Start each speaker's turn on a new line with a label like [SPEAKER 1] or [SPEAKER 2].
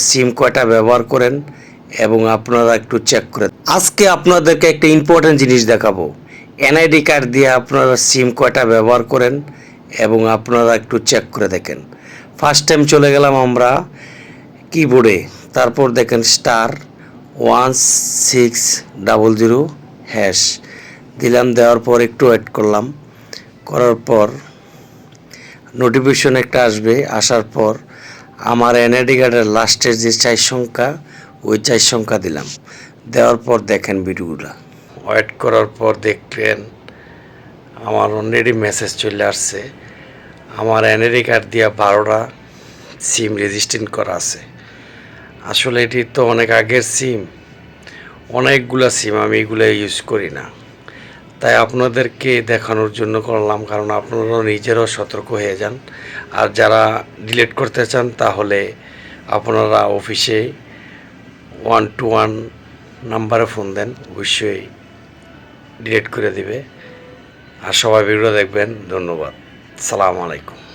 [SPEAKER 1] সিম কয়টা ব্যবহার করেন এবং আপনারা একটু চেক করে। আজকে আপনাদেরকে একটা ইম্পর্টেন্ট জিনিস দেখাবো। এনআইডি কার্ড দিয়ে আপনারা সিম কয়টা ব্যবহার করেন এবং আপনারা একটু চেক করে দেখেন। ফার্স্ট টাইম চলে গেলাম আমরা কিবোর্ডে, তারপর দেখেন *1600# দিলাম। দেওয়ার পর একটু ওয়েট করলাম, করার পর নোটিফিকেশন একটা আসবে। আসার পর আমার এনআইডি কার্ডের লাস্টের যে 4 সংখ্যা, ওই 4 সংখ্যা দিলাম। দেওয়ার পর দেখেন ভিডিওটা ওয়েট করার পর দেখলেন আমার অলরেডি মেসেজ চলে আসছে। আমার এনআইডি কার্ড দিয়ে 12টা সিম রেজিস্ট্রেশন করা আছে। আসলে এটি তো অনেক আগের সিম, অনেকগুলা সিম, আমি এগুলো ইউজ করি না। তাই আপনাদেরকে দেখানোর জন্য করলাম, কারণ আপনারাও নিজেরাও সতর্ক হয়ে যান। আর যারা ডিলিট করতে চান তাহলে আপনারা অফিসে 121 নাম্বারে ফোন দেন, অবশ্যই ডিলিট করে দিবে। আর সবাই ভিডিও দেখবেন। ধন্যবাদ। সালামু আলাইকুম।